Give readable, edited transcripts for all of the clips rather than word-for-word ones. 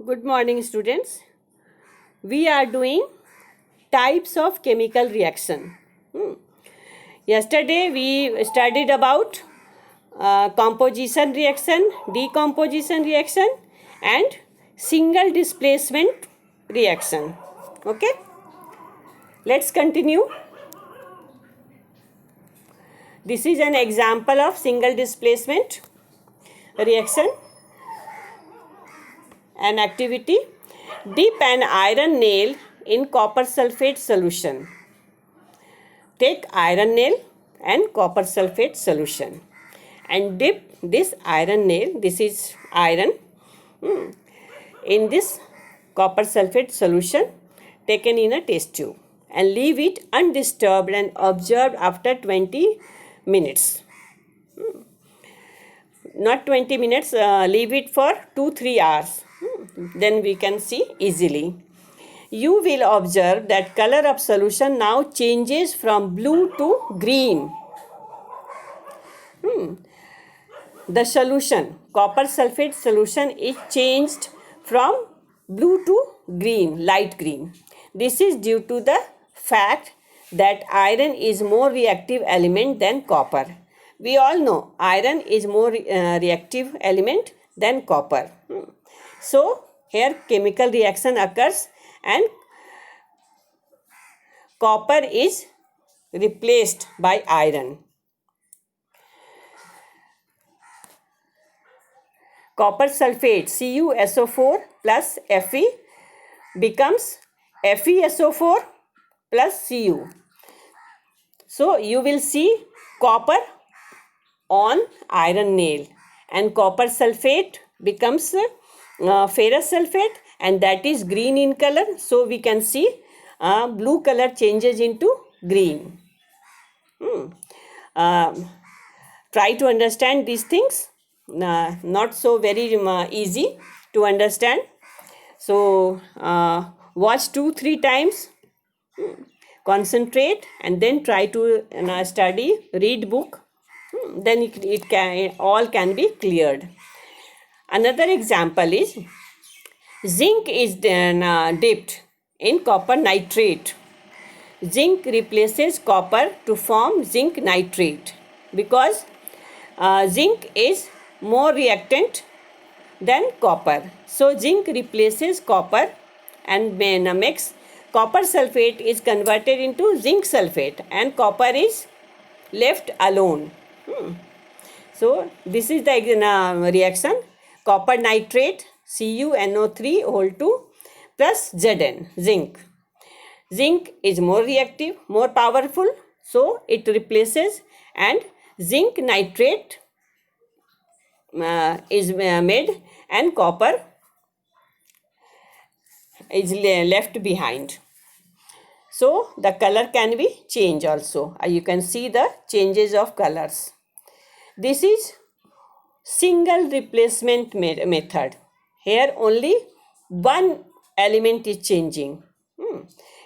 Good morning, students. We are doing types of chemical reaction. Yesterday we studied about composition reaction, decomposition reaction, and single displacement reaction. Okay, let's continue. This is an example of single displacement reaction. An activity: dip an iron nail in copper sulfate solution. Take iron nail and copper sulfate solution and dip this iron nail, this is iron, in this copper sulfate solution taken in a test tube and leave it undisturbed and observe after 20 minutes. Not 20 minutes, leave it for 2-3 hours. Then we can see easily. You will observe that color of solution now changes from blue to green. The solution, copper sulfate solution, is changed from blue to green, light green. This is due to the fact that iron is more reactive element than copper. We all know iron is more reactive element than copper. So here chemical reaction occurs and copper is replaced by iron. Copper sulfate CuSO4 plus Fe becomes FeSO4 plus Cu. So you will see copper on iron nail and copper sulfate becomes ferrous sulfate and that is green in color. So we can see blue color changes into green. Try to understand these things. Not so very easy to understand. So watch 2-3 times, concentrate, and then try to study, read book. Then it all can be cleared. Another example is zinc is dipped in copper nitrate. Zinc replaces copper to form zinc nitrate because zinc is more reactant than copper. So zinc replaces copper and makes copper sulfate is converted into zinc sulfate and copper is left alone. So this is the reaction: copper nitrate CuNO3 plus Zn, zinc. Zinc is more reactive, more powerful, so it replaces and zinc nitrate is made and copper is left behind. So the color can be changed also. You can see the changes of colors. This is single replacement method. Here only one element is changing.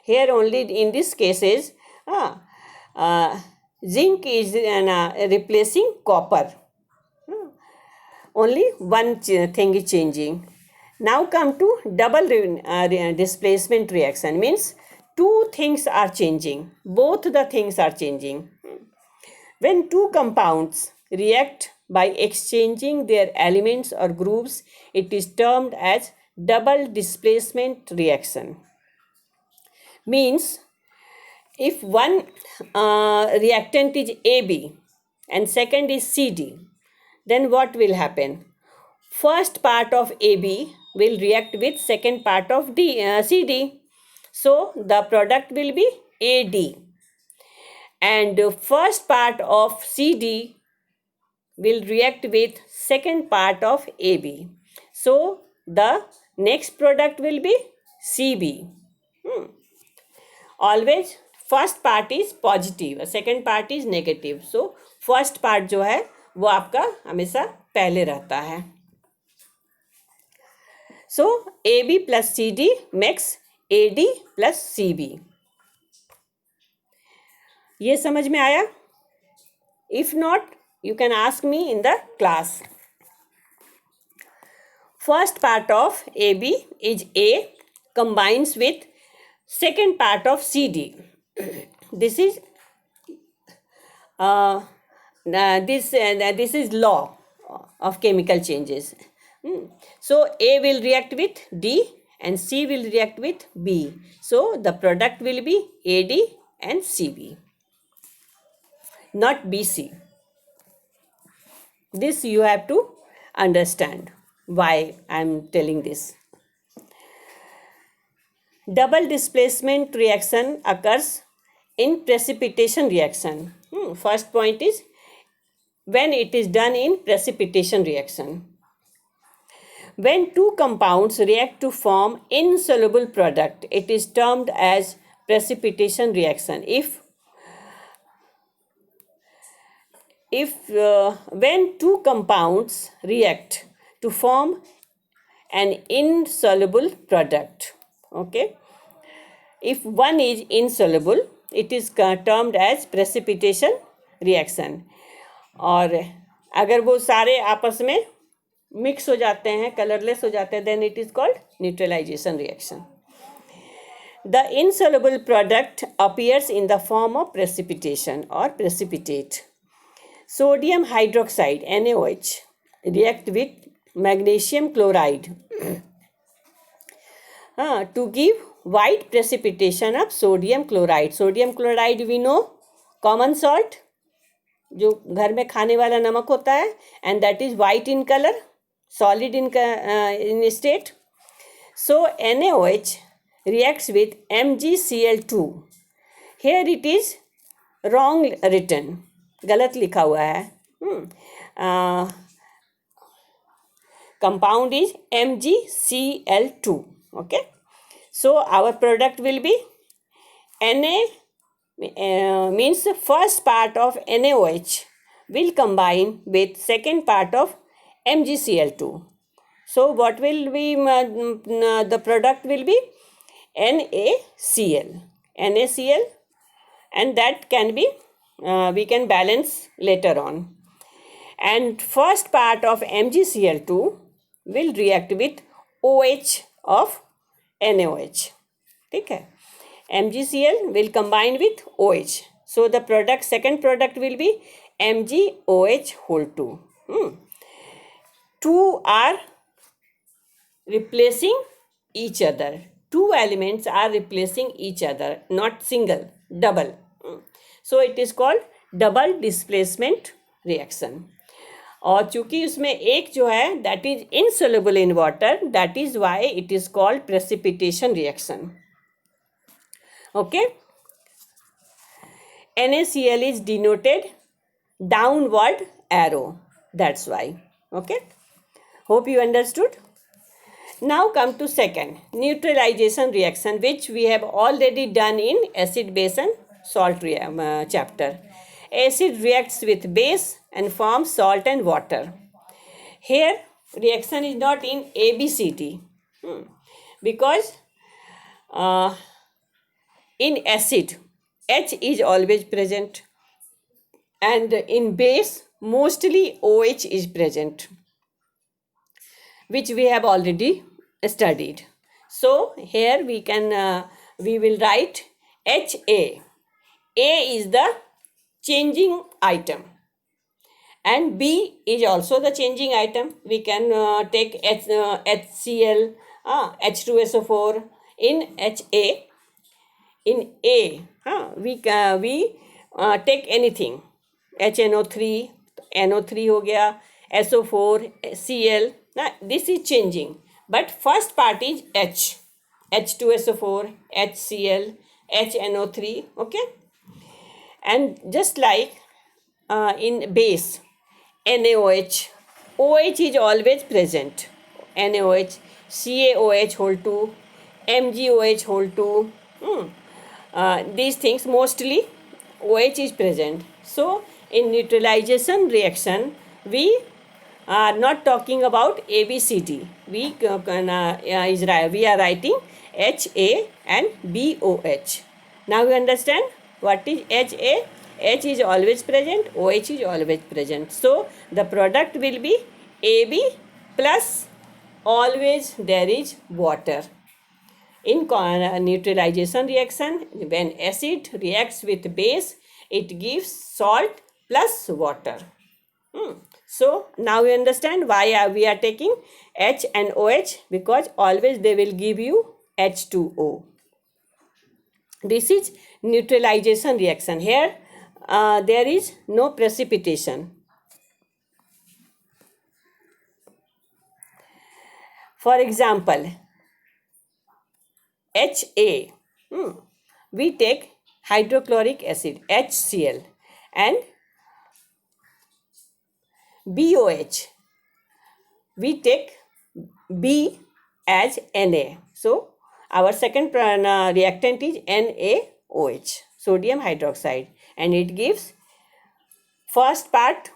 Here only in this cases zinc is replacing copper. Only one thing is changing. Now come to double displacement reaction, means two things are changing. Both the things are changing. When two compounds react by exchanging their elements or groups, it is termed as double displacement reaction. Means if one reactant is AB and second is CD, then what will happen? First part of AB will react with second part of CD. So the product will be AD. And first part of CD will react with second part of AB. So the next product will be CB. Always first part is positive, second part is negative. So first part जो है वो आपका हमेशा पहले रहता है. So AB plus CD makes AD plus CB. ये समझ में आया? If not, you can ask me in the class. first part of AB is A combines with second part of CD. This is this is law of chemical changes. So A will react with D and C will react with B. So the product will be AD and CB, not BC. This you have to understand why I am telling this. Double displacement reaction occurs in precipitation reaction. First point is when it is done in precipitation reaction. When two compounds react to form insoluble product, it is termed as precipitation reaction. When two compounds react to form an insoluble product, okay, if one is insoluble, it is termed as precipitation reaction. और अगर वो सारे आपस में mix हो जाते हैं, colourless हो जाते हैं, then it is called neutralization reaction. The insoluble product appears in the form of precipitation or precipitate. Sodium hydroxide NaOH react with magnesium chloride to give white precipitation of sodium chloride. Sodium chloride we know, common salt, जो घर में खाने वाला नमक होता है, and that is white in color, solid in state. So NaOH reacts with MgCl2. Here it is wrong written, गलत लिखा हुआ है. Compound is MgCl2. Okay, so our product will be Na means first part of NaOH will combine with second part of MgCl2. So what will be the product will be NaCl, and that can be we can balance later on. And first part of MgCl2 will react with OH of NaOH. ठीक है, MgCl will combine with OH. So the product, second product will be MgOH whole 2. Two are replacing each other. Two elements are replacing each other, not single, double. So it is called double displacement reaction. और चूंकि उसमें एक जो है that is insoluble in water, that is why it is called precipitation reaction. Okay, NaCl is denoted downward arrow, that's why. Okay, hope you understood. Now come to second, neutralization reaction, which we have already done in acid base and salt chapter. Acid reacts with base and forms salt and water. Here reaction is not in ABCD because in acid H is always present and in base mostly OH is present, which we have already studied. So here we will write HA. A is the changing item and B is also the changing item. We can take HCl, H2SO4 in HA. In A, we take anything, HNO3, NO3 हो गया, SO4, Cl. This is changing, but first part is H, H2SO4, HCl, HNO3. Okay, and just like in base NaOH, OH is always present. NaOH, CaOH whole 2, MgOH whole 2. These things mostly OH is present. So in neutralization reaction we are not talking about ABCD. We are writing HA and BOH. Now you understand what is HA? H is always present, OH is always present. So the product will be AB plus always there is water. In neutralization reaction, when acid reacts with base, it gives salt plus water. So now you understand why we are taking H and OH, because always they will give you H2O. This is neutralization reaction. Here there is no precipitation. For example, HA, we take hydrochloric acid HCl, and BOH, we take B as Na. So our second reactant is NaOH, sodium hydroxide, and it gives first part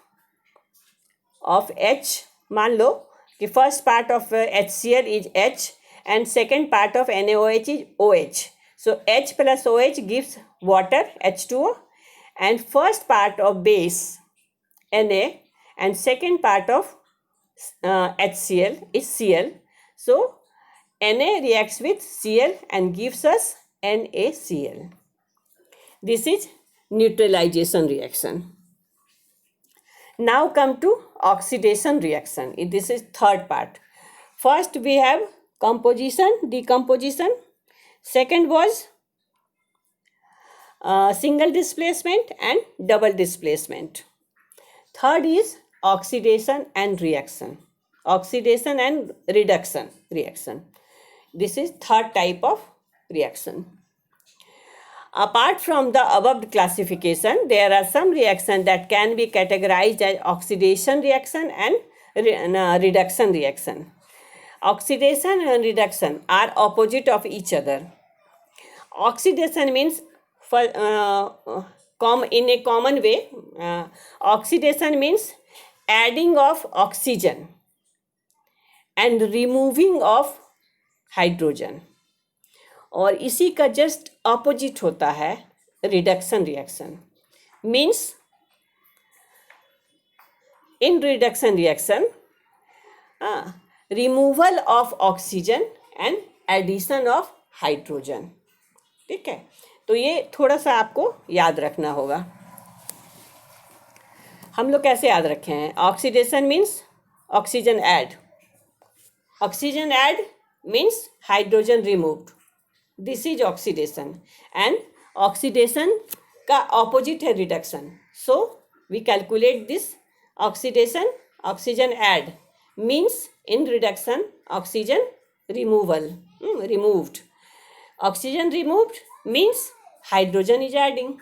of H. मान लो कि first part of HCl is H and second part of NaOH is OH. So H plus OH gives water H2O, and first part of base Na and second part of HCl is Cl. So Na reacts with Cl and gives us NaCl. This is neutralization reaction. Now come to oxidation reaction. This is third part. First we have composition, decomposition. Second was single displacement and double displacement. Third is oxidation and reaction. Oxidation and reduction reaction. This is third type of reaction. Apart from the above classification, there are some reactions that can be categorized as oxidation reaction and reduction reaction. Oxidation and reduction are opposite of each other. Oxidation means, in a common way, oxidation means adding of oxygen and removing of hydrogen, और इसी का just opposite होता है reduction reaction. Means in reduction reaction removal of oxygen and addition of hydrogen. ठीक है, तो ये थोड़ा सा आपको याद रखना होगा. हम लोग कैसे याद रखे हैं? Oxidation means oxygen add, oxygen add means hydrogen removed. This is oxidation, and oxidation का opposite है reduction. So we calculate this oxidation, oxygen add means in reduction oxygen removal, removed. Oxygen removed means hydrogen is adding.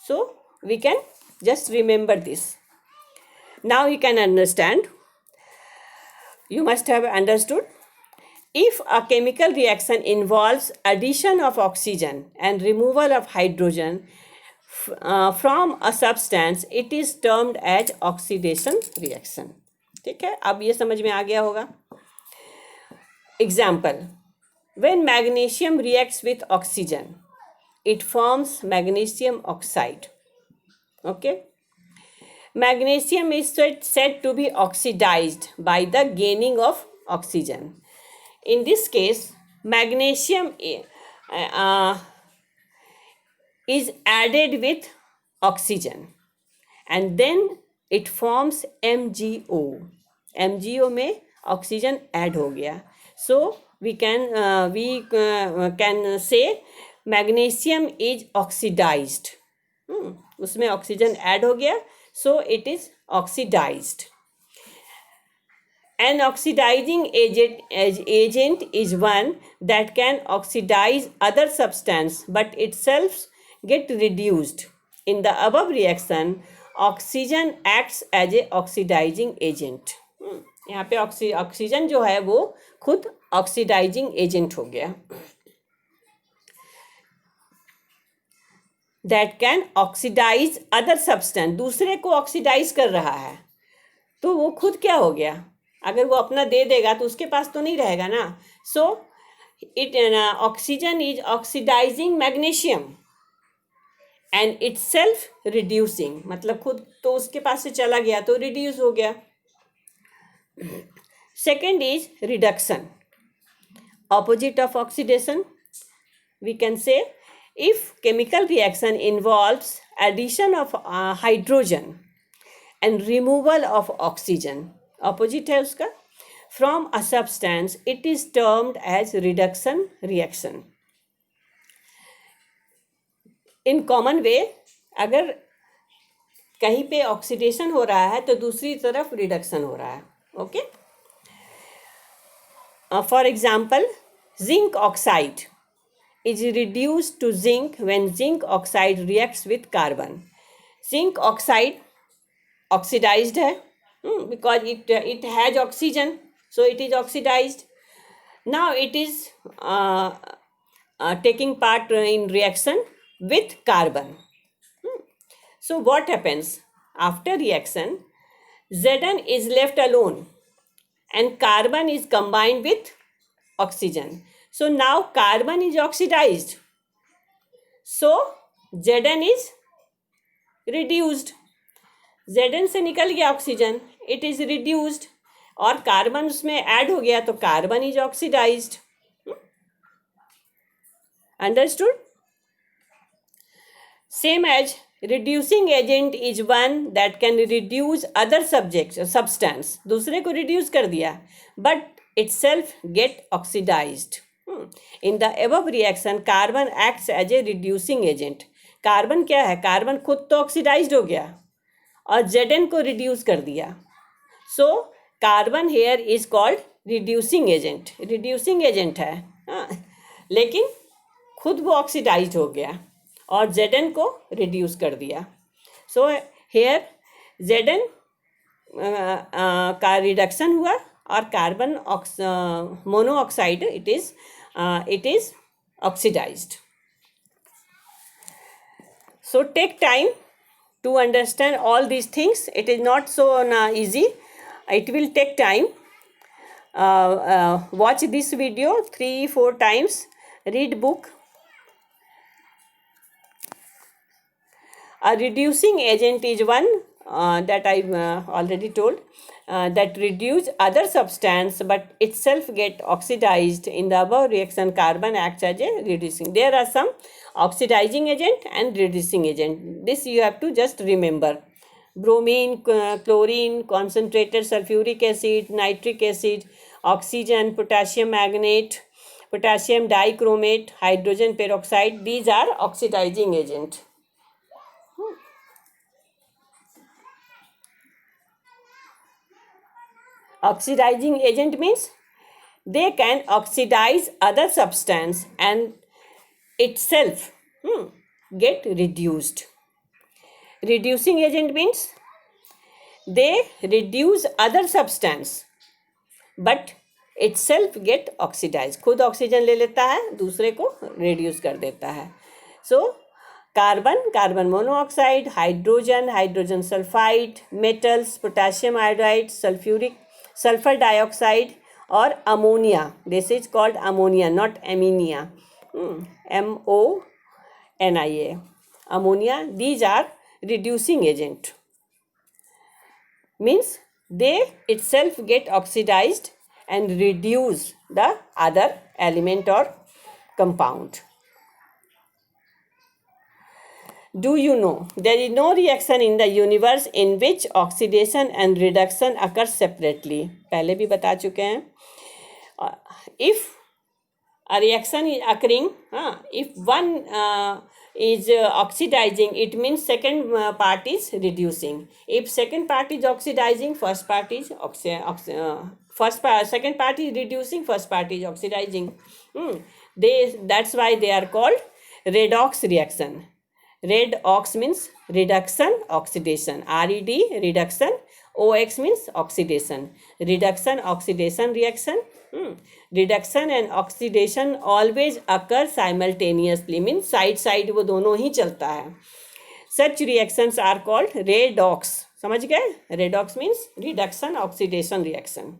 So we can just remember this. Now you can understand. You must have understood. If a chemical reaction involves addition of oxygen and removal of hydrogen from a substance, it is termed as oxidation reaction. ठीक है, अब ये समझ में आ गया होगा. Example: when magnesium reacts with oxygen, it forms magnesium oxide. Okay. Magnesium is said to be oxidized by the gaining of oxygen. In this case, magnesium is added with oxygen and then it forms MgO. MgO में oxygen add हो गया. So we can say magnesium is oxidized. उसमें oxygen add हो गया, so it is oxidized. An oxidizing agent is one that can oxidize other substance but itself get reduced. In the above reaction, oxygen acts as a oxidizing agent. यहाँ पे oxygen जो है वो खुद oxidising agent हो गया. That can oxidize other substance. दूसरे को ऑक्सीडाइज कर रहा है तो वो खुद क्या हो गया? अगर वो अपना दे देगा तो उसके पास तो नहीं रहेगा ना. So it oxygen is oxidising magnesium and itself reducing, मतलब खुद तो उसके पास से चला गया तो रिड्यूस हो गया. Second is reduction. Opposite of oxidation, we can say, if chemical reaction involves addition of hydrogen and removal of oxygen, opposite है उसका, from a substance, it is termed as reduction reaction. In common way, अगर कहीं पे oxidation हो रहा है तो दूसरी तरफ रिडक्शन हो रहा है. Okay, for example, zinc oxide is reduced to zinc when zinc oxide reacts with carbon. Zinc oxide oxidized है because it has oxygen, so it is oxidized. Now it is taking part in reaction with carbon. So what happens after reaction? Zn is left alone and carbon is combined with oxygen. So now carbon is oxidized. So Zn is reduced. Zn से निकल गया oxygen, it is reduced, और carbon उसमें add हो गया तो carbon is oxidised. Understood? Same as reducing agent is one that can reduce other substance. दूसरे को रिड्यूस कर दिया but itself get oxidized. In the above reaction, carbon acts as a reducing agent. Carbon क्या है? Carbon खुद तो oxidised हो गया और Zn को रिड्यूस कर दिया. So carbon here is called reducing agent. Reducing agent है, लेकिन खुद वो ऑक्सीडाइज्ड हो गया और Zn को रिड्यूस कर दिया. सो हेयर Zn का रिडक्शन हुआ और carbon monoxide it is oxidised. So take time to understand all these things. It is not so easy. It will take time. Watch this video 3-4 times. Read book. A reducing agent is one that I already told. That reduce other substance but itself get oxidized. In the above reaction, carbon acts as a reducing. There are some oxidizing agent and reducing agent. This you have to just remember. Bromine, chlorine, concentrated sulfuric acid, nitric acid, oxygen, potassium magnate, potassium dichromate, hydrogen peroxide. These are oxidizing agent. Oxidizing agent means they can oxidize other substance and itself get reduced. Reducing agent means they reduce other substance but itself get oxidized. खुद oxygen ले लेता है, दूसरे को reduce कर देता है. So carbon, carbon monoxide, hydrogen, hydrogen sulphide, metals, potassium iodide, sulphur dioxide और ammonia. This is called ammonia, not amenia. MONIA, ammonia. These are reducing agent. Means they itself get oxidized and reduce the other element or compound. Do you know there is no reaction in the universe in which oxidation and reduction occur separately? पहले भी बता चुके हैं. If a reaction is occurring, if one is oxidizing, it means second part is reducing. If second part is oxidizing, first part is second part is reducing, first part is oxidizing. That's why they are called redox reaction. Redox means reduction, oxidation. RED, reduction. OX means oxidation. Reduction, oxidation reaction. Reduction and oxidation always occur simultaneously. Means side वो दोनों ही चलता है. Such reactions are called redox. समझ गए? Redox means reduction, oxidation reaction.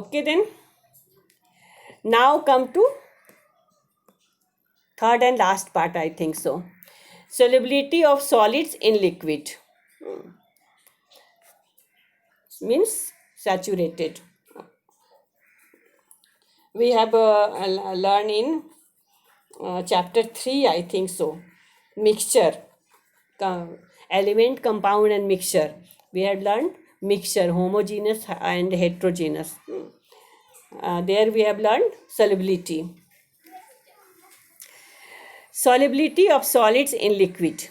Okay then. Now come to third and last part, I think so. Solubility of solids in liquid. means saturated. We have learned in chapter 3, I think so, mixture, element, compound and mixture. We had learned mixture, homogeneous and heterogeneous. There we have learned solubility. Solubility of solids in liquid.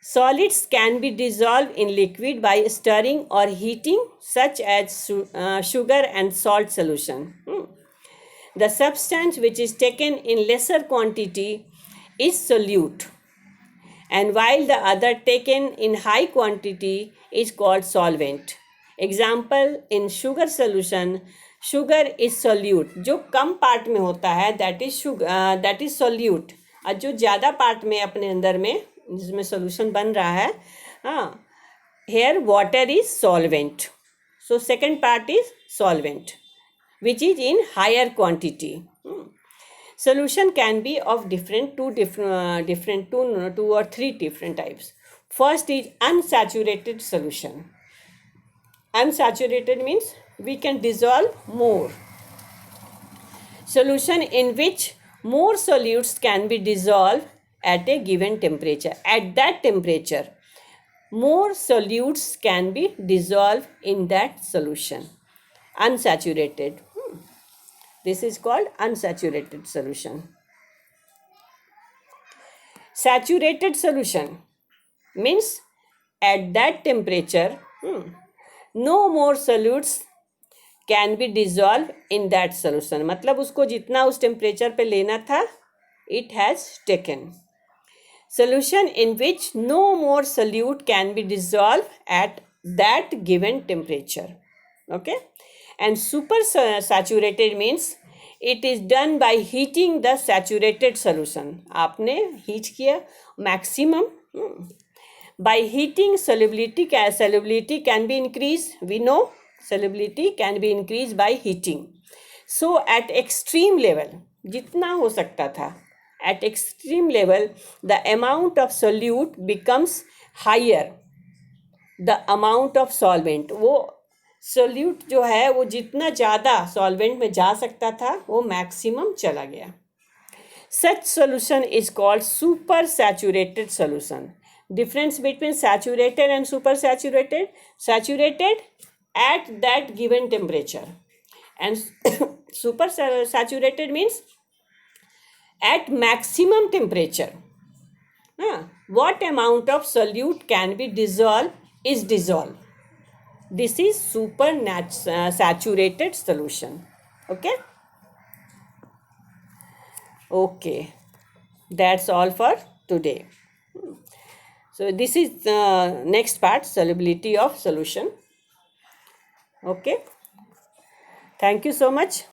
Solids can be dissolved in liquid by stirring or heating, such as sugar and salt solution. The substance which is taken in lesser quantity is solute, and while the other taken in high quantity is called solvent. Example, in sugar solution, sugar is solute. जो कम part में होता है that is solute, और जो ज़्यादा part में अपने अंदर में जिसमें सोल्यूशन बन रहा है, हाँ, here water is solvent. So second part is solvent, which is in higher quantity. Solution can be of two or three different types. First is unsaturated solution. Unsaturated means we can dissolve more. Solution in which more solutes can be dissolved at a given temperature. At that temperature, more solutes can be dissolved in that solution. Unsaturated. This is called unsaturated solution. Saturated solution means at that temperature, no more solutes can be dissolved in that solution. मतलब उसको जितना उस temperature पे लेना था, it has taken. Solution in which no more solute can be dissolved at that given temperature. Okay? And super saturated means it is done by heating the saturated solution. आपने heat किया maximum. By heating, solubility can be increased. We know solubility can be increased by heating. So at extreme level, जितना हो सकता था, at extreme level, the amount of solute becomes higher. The amount of solvent, वो solute जो है वो जितना ज़्यादा solvent में जा सकता था वो maximum चला गया. Such solution is called supersaturated solution. Difference between saturated and supersaturated. Saturated at that given temperature, and supersaturated means at maximum temperature. What amount of solute can be dissolved is dissolved. This is saturated solution. Okay, that's all for today. So this is the next part, solubility of solution. Okay, thank you so much.